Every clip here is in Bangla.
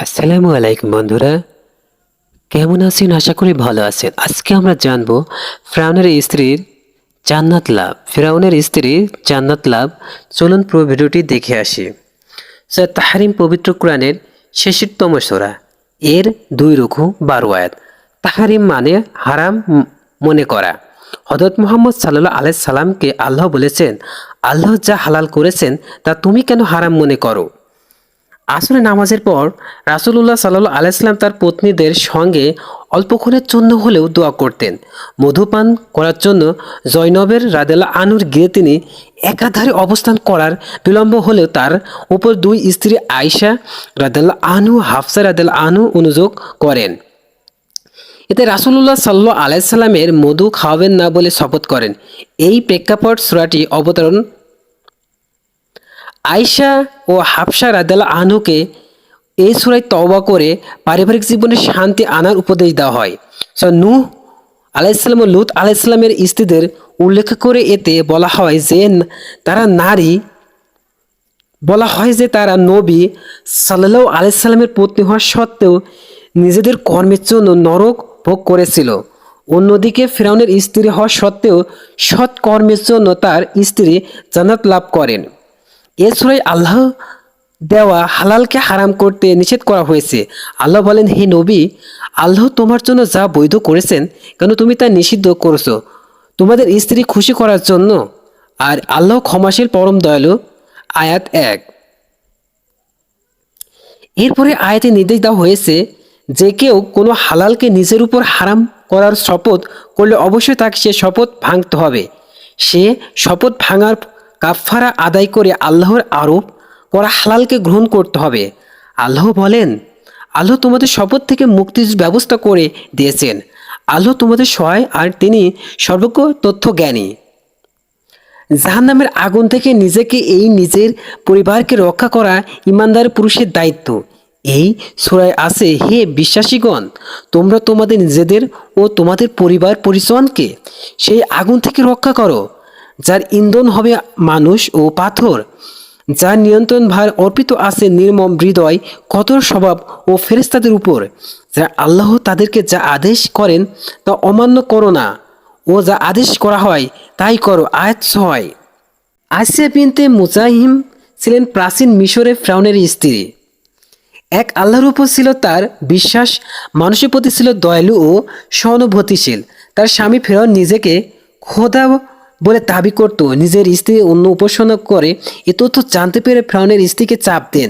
আসসালামু আলাইকুম বন্ধুরা, কেমন আছেন? আশা করি ভালো আছেন। আজকে আমরা জানবো ফেরাউনের স্ত্রীর জান্নাত লাভ। চলুন পুরো ভিডিওটি দেখে আসি। তাহরিম পবিত্র কোরআনের 66তম সূরা, এর 2 রুকু 12 আয়াত। তাহরিম মানে হারাম মনে করা। হযরত মুহাম্মদ সাল্লাল্লাহু আলাইহি সাল্লামকে আল্লাহ বলেছেন, আল্লাহ যা হালাল করেছেন তা তুমি কেন হারাম মনে করো? আসরে নামাজের পর রাসূলুল্লাহ সাল্লাল্লাহু আলাইহি সাল্লাম তার পত্নীদের সঙ্গে অল্পক্ষণের জন্য হলেও দোয়া করতেন। মধুপান করার জন্য জয়নবের রাদিয়াল্লাহু আনহুর গৃহে তিনি একাধারে অবস্থান করার বিলম্ব হলেও তার উপর 2 স্ত্রী আয়েশা রাদিয়াল্লাহু আনহু, হাফসা রাদিয়াল্লাহু আনহু অনুযোগ করেন। এতে রাসূলুল্লাহ সাল্লাল্লাহু আলাইহি সাল্লামের মধু খাওয়াবেন না বলে শপথ করেন। এই প্রেক্ষাপট সূরাটি অবতরণ আয়েশা ও হাফসা রাদিয়াল্লাহু আনহুকে এই সূরায় তওবা করে পারিবারিক জীবনে শান্তি আনার উপদেশ দেওয়া হয়। নূহ আলাইহিস সালাম ও লূত আলাইহিস সালামের স্ত্রীদের উল্লেখ করে এতে বলা হয় যে তারা নবী সাল্লাল্লাহু আলাইহি সাল্লামের পত্নী হওয়া সত্ত্বেও নিজেদের কর্মের জন্য নরক ভোগ করেছিল। অন্যদিকে ফিরআউনের স্ত্রী হওয়া সত্ত্বেও সৎ কর্মের জন্য তার স্ত্রী জান্নাত লাভ করেন। এ সূরায় আল্লাহ দেওয়া হালালকে হারাম করতে নিষেধ করা হয়েছে। আল্লাহ বলেন, হে নবী, আল্লাহ তোমার জন্য যা বৈধ করেছেন কেন তুমি তা নিষিদ্ধ করছো তোমাদের স্ত্রী খুশি করার জন্য? আর আল্লাহ ক্ষমাশীল পরম দয়ালু। আয়াত 1। এরপরে আয়াতে নির্দেশ দেওয়া হয়েছে যে কেউ কোনো হালালকে নিজের উপর হারাম করার শপথ করলে অবশ্যই তাকে সে শপথ ভাঙতে হবে। সে শপথ ভাঙার কাফফারা আদায় করে আল্লাহর আরোপ করা হালালকে গ্রহণ করতে হবে। আল্লাহ বলেন, আল্লাহ তোমাদের শপথ থেকে মুক্তির ব্যবস্থা করে দিয়েছেন। আল্লাহ তোমাদের সহায় আর তিনি সর্বজ্ঞ তথ্য জ্ঞানী। জাহান্নামের আগুন থেকে নিজেকে নিজের পরিবারকে রক্ষা করা ইমানদার পুরুষের দায়িত্ব। এই সূরায় আছে, হে বিশ্বাসীগণ, তোমরা তোমাদের নিজেদের ও তোমাদের পরিবার পরিজনকে সেই আগুন থেকে রক্ষা করো যার ইন্ধন হবে মানুষ ও পাথর, যার নিয়ন্ত্রণ ভার অর্পিত আছে নির্মম হৃদয়, কঠোর স্বভাব ও ফেরেশতাদের উপর। যারা আল্লাহ তাদেরকে যা আদেশ করেন তা অমান্য করো না ও যা আদেশ করা হয় তাই করো। আয়াত 6। আসিয়া বিনতে মুজাহিম ছিলেন প্রাচীন মিশরের ফিরআউনের স্ত্রী। এক আল্লাহর উপর ছিল তার বিশ্বাস, মানুষের প্রতি ছিল দয়ালু ও সহানুভূতিশীল। তার স্বামী ফিরআউন নিজেকে খোদা বলে দাবি করত। নিজের স্ত্রী অন্য উপাসনা করে এ তথ্য জানতে পেরে ফিরআউনের স্ত্রীকে চাপ দেন।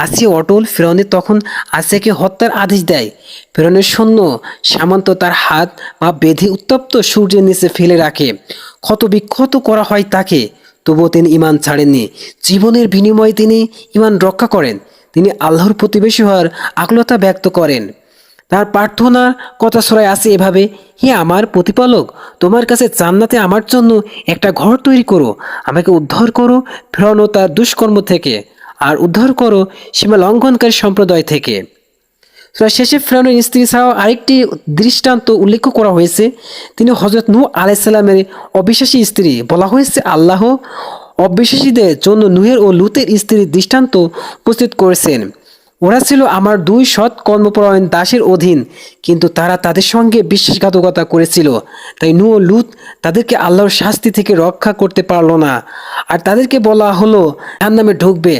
আসিয়া অটল। ফিরআউনের তখন আসিয়াকে হত্যার আদেশ দেয়। ফিরআউনের সৈন্য সামন্ত তার হাত পা বেঁধে উত্তপ্ত সূর্যের নিচে ফেলে রাখে। ক্ষত বিক্ষত করা হয় তাকে, তবুও তিনি ঈমান ছাড়েননি। জীবনের বিনিময়ে তিনি ঈমান রক্ষা করেন। তিনি আল্লাহর প্রতিবেশী হওয়ার আকুলতা ব্যক্ত করেন। তার প্রার্থনার কথা সূরায় আছে এভাবে, হে আমার প্রতিপালক, তোমার কাছে জান্নাতে আমার জন্য একটা ঘর তৈরি করো, আমাকে উদ্ধার করো ফিরআউন ও তার দুষ্কর্ম থেকে, আর উদ্ধার করো সীমা লঙ্ঘনকারী সম্প্রদায় থেকে। সূরা শেষে ফিরআউনের স্ত্রী ছাড়াও আরেকটি দৃষ্টান্ত উল্লেখ করা হয়েছে। তিনি হযরত নূহ আলাইহিস সালামের অবিশ্বাসী স্ত্রী। বলা হয়েছে, আল্লাহ অবিশ্বাসীদের জন্য নূহের ও লূতের স্ত্রীর দৃষ্টান্ত উপস্থিত করেছেন। ওরা ছিল আমার 2 সৎ কর্মপরায়ণ দাসের অধীন, কিন্তু তারা তাদের সঙ্গে বিশ্বাসঘাতকতা করেছিল। তাই নূহ ও লূত তাদেরকে আল্লাহর শাস্তি থেকে রক্ষা করতে পারল না, আর তাদেরকে বলা হলো জাহান্নামে ঢুকবে।